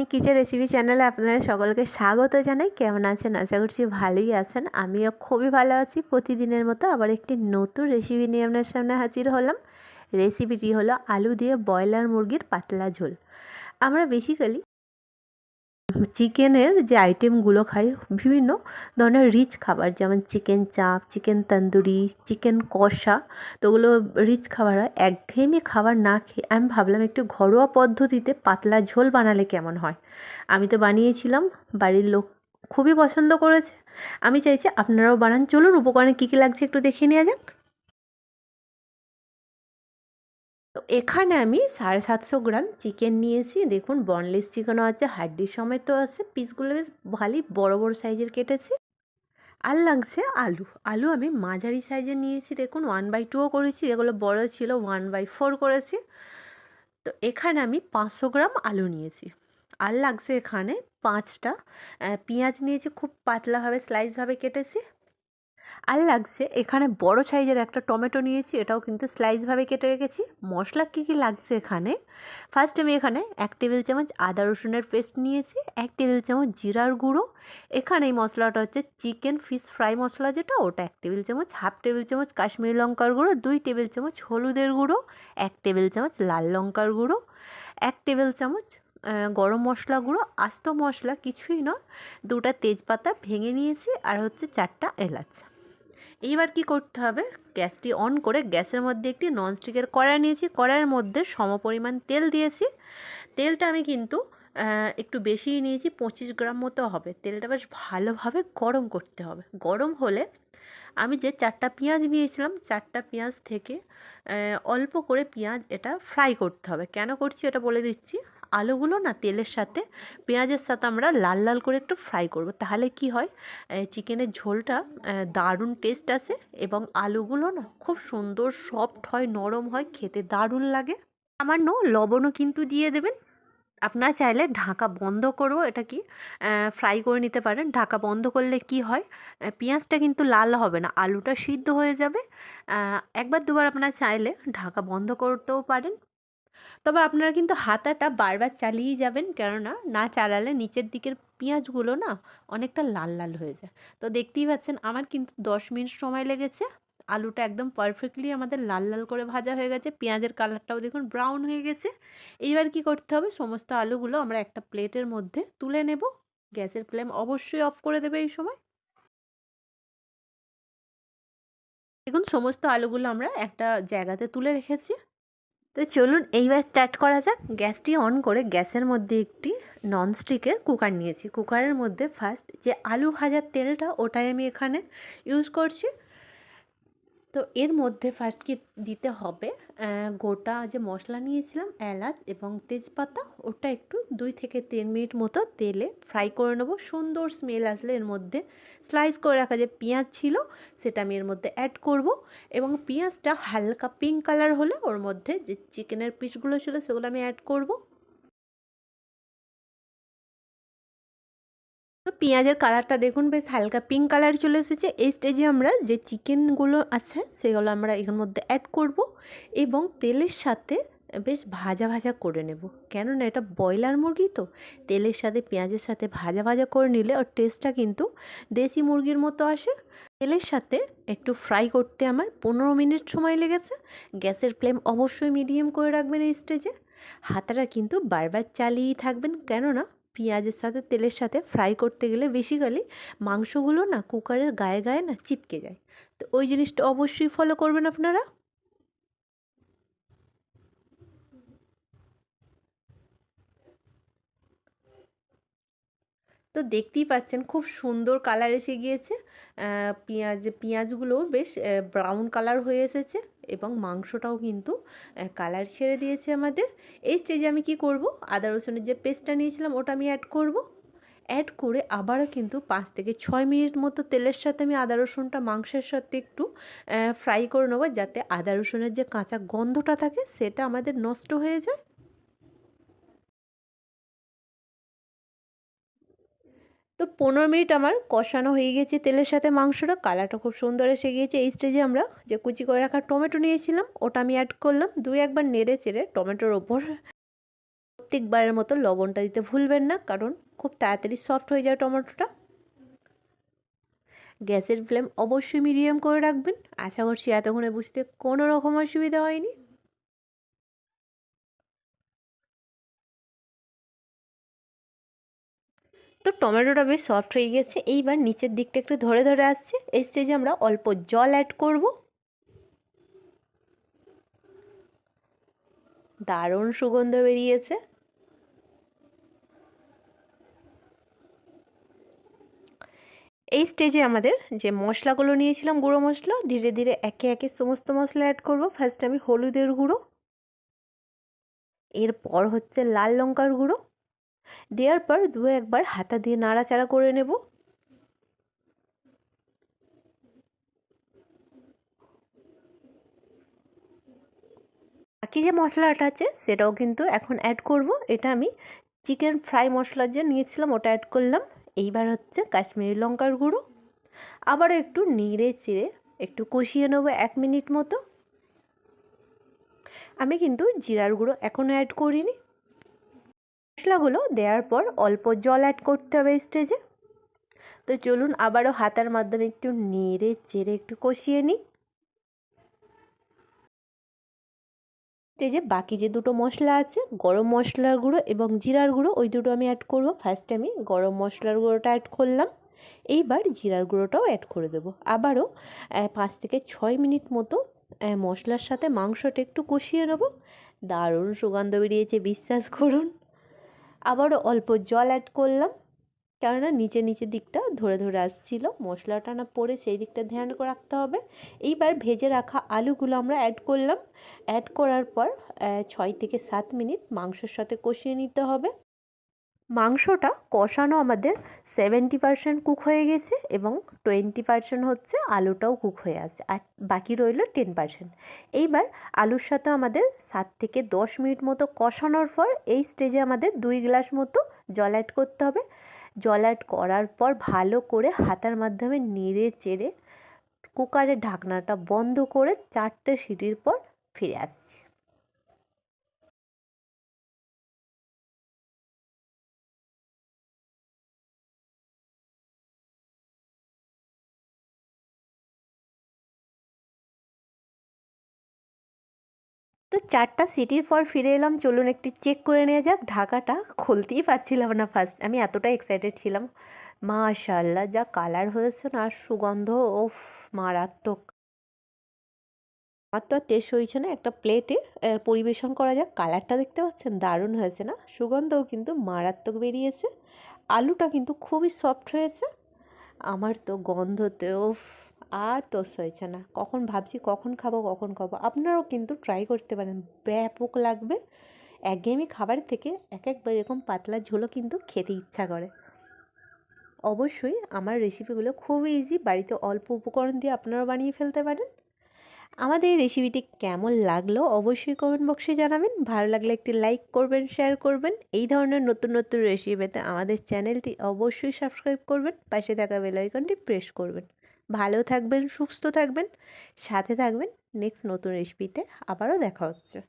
Organic kitchen recipe চ্যানেলে আপনারা সকলকে স্বাগত জানাই। কেমন আছেন? আশা করছি ভালোই আছেন। আমিও খুবই ভালো আছি। প্রতিদিনের মতো আবার একটি নতুন রেসিপি নিয়ে আপনার সামনে হাজির হলাম। রেসিপিটি হলো আলু দিয়ে ব্রয়লার মুরগির পাতলা ঝোল। আমরা বেসিক্যালি চিকেনের যে আইটেমগুলো খাই, বিভিন্ন ধরনের রিচ খাবার, যেমন চিকেন চাপ, চিকেন তন্দুরি, চিকেন কষা, তো ওগুলো রিচ খাবার হয়। একঘেয়েমি খাবার না খেয়ে আমি ভাবলাম একটু ঘরোয়া পদ্ধতিতে পাতলা ঝোল বানালে কেমন হয়। আমি তো বানিয়েছিলাম, বাড়ির লোক খুবই পছন্দ করেছে। আমি চাইছি আপনারাও বানান। চলুন উপকরণে কী কী লাগছে একটু দেখে নেওয়া যাক। তো এখানে আমি 750 গ্রাম চিকেন নিয়েছি। দেখুন, বনলেস চিকেনও আছে, হাড্ডি সমেতও আছে। পিসগুলো বেশ ভালোই বড় বড় সাইজের কেটেছি। আর লাগছে আলু। আলু আমি মাঝারি সাইজের নিয়েছি। দেখুন, 1/2ও করেছি, এগুলো বড় ছিল 1/4 করেছি। তো এখানে আমি 500 গ্রাম আলু নিয়েছি। আর লাগছে এখানে 5টা পেঁয়াজ নিয়েছি, খুব পাতলাভাবে স্লাইসভাবে কেটেছি। আর লাগছে এখানে বড় সাইজের একটা টমেটো নিয়েছি, এটাও কিন্তু স্লাইসভাবে কেটে রেখেছি। মশলা কী কী লাগছে এখানে, ফার্স্ট আমি এখানে 1 টেবিল চামচ আদা রসুনের পেস্ট নিয়েছি, 1 টেবিল চামচ জিরার গুঁড়ো। এখানে এই মশলাটা হচ্ছে চিকেন ফিশ ফ্রাই মশলা, যেটা ওটা 1 টেবিল চামচ, 1/2 টেবিল চামচ কাশ্মীরি লঙ্কার গুঁড়ো, 2 টেবিল চামচ হলুদের গুঁড়ো, 1 টেবিল চামচ লাল লঙ্কার গুঁড়ো, 1 টেবিল চামচ গরম মশলা গুঁড়ো। আস্ত মশলা কিছুই নয়, 2টা তেজপাতা ভেঙে নিয়েছি, আর হচ্ছে 4টা এলাচ। এইবার কি করতে হবে, গ্যাসটি অন করে গ্যাসের মধ্যে একটি ননস্টিকের কড়াই নিয়েছি, কড়াইয়ের মধ্যে সমপরিমাণ তেল দিয়েছি। তেলটা আমি কিন্তু একটু বেশিই নিয়েছি, 25 গ্রাম মতো হবে। তেলটা বেশ ভালোভাবে গরম করতে হবে। গরম হলে আমি যে 4টা পেঁয়াজ নিয়েছিলাম, 4টা পেঁয়াজ থেকে অল্প করে পেঁয়াজ এটা ফ্রাই করতে হবে। কেন করছি এটা বলে দিচ্ছি। আলুগুলো না তেলের সাথে পেঁয়াজের সাথে আমরা লাল লাল করে একটু ফ্রাই করব, তাহলে কি হয়, চিকেনের ঝোলটা দারুণ টেস্ট আসে, এবং আলুগুলো না খুব সুন্দর সফট হয়, নরম হয়, খেতে দারুণ লাগে। সামান্য লবণও কিন্তু দিয়ে দেবেন। আপনারা চাইলে ঢাকা বন্ধ করেও এটা কি ফ্রাই করে নিতে পারেন। ঢাকা বন্ধ করলে কি হয়, পেঁয়াজটা কিন্তু লাল হবে না, আলুটা সিদ্ধ হয়ে যাবে। একবার দুবার আপনারা চাইলে ঢাকা বন্ধ করতেও পারেন। তবে আপনারা কিন্তু হাতাটা বারবার চালিয়েই যাবেন, কেননা না চালালে নিচের দিকের পেঁয়াজগুলো না অনেকটা লাল লাল হয়ে যায়। তো দেখতেই পাচ্ছেন আমার কিন্তু 10 মিনিট সময় লেগেছে। আলুটা একদম পারফেক্টলি আমাদের লাল লাল করে ভাজা হয়ে গেছে, পেঁয়াজের কালারটাও দেখুন ব্রাউন হয়ে গেছে। এইবার কি করতে হবে, সমস্ত আলুগুলো আমরা একটা প্লেটের মধ্যে তুলে নেব। গ্যাসের ফ্লেম অবশ্যই অফ করে দেবে এই সময়। দেখুন, সমস্ত আলুগুলো আমরা একটা জায়গাতে তুলে রেখেছি। তো চলুন এইবার স্টার্ট করা যাক। গ্যাসটি অন করে গ্যাসের মধ্যে একটি ননস্টিকের কুকার নিয়েছি। কুকারের মধ্যে ফার্স্ট যে আলু ভাজার তেলটা, ওটাই আমি এখানে ইউজ করছি। তো এর মধ্যে ফার্স্ট কি দিতে হবে, গোটা যে মশলা নিয়েছিলাম এলাচ এবং তেজপাতা, ওটা একটু 2 থেকে 3 মিনিট মতো তেলে ফ্রাই করে নেবো। সুন্দর স্মেল আসলে এর মধ্যে স্লাইস করে রাখা যে পেঁয়াজ ছিল সেটা আমি এর মধ্যে অ্যাড করব, এবং পেঁয়াজটা হালকা পিঙ্ক কালার হলে ওর মধ্যে যে চিকেনের পিসগুলো ছিল সেগুলো আমি অ্যাড করব। তো পেঁয়াজের কালারটা দেখুন বেশ হালকা পিঙ্ক কালার চলে এসেছে। এই স্টেজে আমরা যে চিকেনগুলো আছে সেগুলো আমরা এর মধ্যে অ্যাড করব, এবং তেলের সাথে বেশ ভাজা ভাজা করে নেব। কেননা এটা ব্রয়লার মুরগি, তো তেলের সাথে পেঁয়াজের সাথে ভাজা ভাজা করে নিলে ওর টেস্টটা কিন্তু দেশি মুরগির মতো আসে। তেলের সাথে একটু ফ্রাই করতে আমার 15 মিনিট সময় লেগেছে। গ্যাসের ফ্লেম অবশ্যই মিডিয়াম করে রাখবেন এই স্টেজে। হাতাটা কিন্তু বারবার চালিয়েই থাকবেন, কেননা পেঁয়াজের সাথে তেলের সাথে ফ্রাই করতে গেলে বেসিক্যালি মাংসগুলো না কুকারের গায়ে গায়ে না চিপকে যায়। তো ওই জিনিসটা অবশ্যই ফলো করবেন আপনারা। তো দেখতেই পাচ্ছেন খুব সুন্দর কালার এসে গিয়েছে। পেঁয়াজগুলো বেশ ব্রাউন কালার হয়ে এসেছে, এবং মাংসটাও কিন্তু কালার ছেড়ে দিয়েছে আমাদের। এই স্টেজে আমি কি করব, আদা রসুনের যে পেস্টটা নিয়েছিলাম ওটা আমি অ্যাড করব। অ্যাড করে আবারও কিন্তু 5 থেকে 6 মিনিট মতো তেলের সাথে আমি আদা রসুনটা মাংসের সাথে একটু ফ্রাই করে নেবো, যাতে আদা রসুনের যে কাঁচা গন্ধটা থাকে সেটা আমাদের নষ্ট হয়ে যায়। তো 15 মিনিট আমার কষানো হয়ে গেছে তেলের সাথে মাংসটা, কালারটা খুব সুন্দর এসে গিয়েছে। এই স্টেজে আমরা যে কুচি করে রাখা টমেটো নিয়েছিলাম ওটা আমি অ্যাড করলাম, 2 একবার নেড়ে চেড়ে টমেটোর ওপর প্রত্যেকবারের মতো লবণটা দিতে ভুলবেন না, কারণ খুব তাড়াতাড়ি সফট হয়ে যায় টমেটোটা। গ্যাসের ফ্লেম অবশ্যই মিডিয়াম করে রাখবেন। আশা করছি এতক্ষণে বুঝতে কোনো রকম অসুবিধা হয়নি। তো টমেটোটা বেশ সফট হয়ে গেছে। এইবার নিচের দিকটা একটু ধরে ধরে আসছে, এই স্টেজে আমরা অল্প জল অ্যাড করব। দারুণ সুগন্ধ বেরিয়েছে। এই স্টেজে আমাদের যে মশলাগুলো নিয়েছিলাম, গুঁড়ো মশলা, ধীরে ধীরে একে একে সমস্ত মশলা অ্যাড করব। ফার্স্ট আমি হলুদের গুঁড়ো, এরপর হচ্ছে লাল লঙ্কার গুঁড়ো, দেওয়ার পর দু একবার হাতা দিয়ে নাড়াচাড়া করে নেব। বাকি যে মশলাটা আছে সেটাও কিন্তু এখন অ্যাড করব। এটা আমি চিকেন ফ্রাই মশলা যে নিয়েছিলাম ওটা অ্যাড করলাম। এইবার হচ্ছে কাশ্মীরি লঙ্কার গুঁড়ো, আবার একটু নেড়ে চেড়ে একটু কষিয়ে নেবো 1 মিনিট মতো। আমি কিন্তু জিরার গুঁড়ো এখনও অ্যাড করিনি। মশলাগুলো দেওয়ার পর অল্প জল অ্যাড করতে হবে স্টেজে। তো চলুন আবারও হাতার মাধ্যমে একটু নেড়ে চেড়ে একটু কষিয়ে নিই। স্টেজে বাকি যে দুটো মশলা আছে, গরম মশলার গুঁড়ো এবং জিরার গুঁড়ো, ওই দুটো আমি অ্যাড করব। ফার্স্টে আমি গরম মশলার গুঁড়োটা অ্যাড করলাম, এইবার জিরার গুঁড়োটাও অ্যাড করে দেবো। আবারও 5 থেকে 6 মিনিট মতো মশলার সাথে মাংসটা একটু কষিয়ে নেব। দারুণ সুগন্ধ বেরিয়েছে, বিশ্বাস করুন। আবারও অল্প জল অ্যাড করলাম, কেননা নিচের দিকটা ধরে ধরে আসছিল, মশলাটা না পড়ে সেই দিকটা ধ্যান রাখতে হবে। এইবার ভেজে রাখা আলুগুলো আমরা অ্যাড করলাম। অ্যাড করার পর 6 থেকে 7 মিনিট মাংসের সাথে কষিয়ে নিতে হবে। মাংসটা কষানো আমাদের 70% কুক হয়ে গেছে এবং 20% হচ্ছে আলুটাও কুক হয়ে আসছে, আর বাকি রইল 10%। এইবার আলুর সাথে আমাদের 7 থেকে 10 মিনিট মতো কষানোর পর এই স্টেজে আমাদের 2 গ্লাস মতো জল অ্যাড করতে হবে। জল অ্যাড করার পর ভালো করে হাতার মাধ্যমে নেড়ে চেড়ে কুকারের ঢাকনাটা বন্ধ করে 4টে সিটির পর ফিরে আসছি। তো 4টা সিটির পর ফিরে এলাম। চলুন একটু চেক করে নেওয়া যাক। ঢাকাটা খুলতেই পারছিলাম না ফার্স্ট, আমি এতটাই এক্সাইটেড ছিলাম। মাশাআল্লাহ, যা কালার হয়েছে না, আর সুগন্ধ, ওফ, মারাত্মক। আমার তো আর টেস্ট হয়েছে না, একটা প্লেটে পরিবেশন করা যাক। কালারটা দেখতে পাচ্ছেন, দারুণ হয়েছে না? সুগন্ধও কিন্তু মারাত্মক বেরিয়েছে। আলুটা কিন্তু খুবই সফট হয়েছে। আমার তো গন্ধতেও আর তস হয়েছে না, কখন ভাবছি কখন খাবো কখন খাবো। আপনারাও কিন্তু ট্রাই করতে পারেন, ব্যাপক লাগবে। একঘেয়েমি খাবারের থেকে একবার এরকম পাতলা ঝোলও কিন্তু খেতে ইচ্ছা করে। অবশ্যই আমার রেসিপিগুলো খুবই ইজি, বাড়িতে অল্প উপকরণ দিয়ে আপনারাও বানিয়ে ফেলতে পারেন। আমাদের এই রেসিপিটি কেমন লাগলো অবশ্যই কমেন্ট বক্সে জানাবেন। ভালো লাগলে একটি লাইক করবেন, শেয়ার করবেন। এই ধরনের নতুন নতুন রেসিপি পেতে আমাদের চ্যানেলটি অবশ্যই সাবস্ক্রাইব করবেন, পাশে থাকা বেল আইকনটি প্রেস করবেন। ভালো থাকবেন, সুস্থ থাকবেন, সাথে থাকবেন। নেক্সট নতুন রেসিপিতে আবারও দেখা হচ্ছে।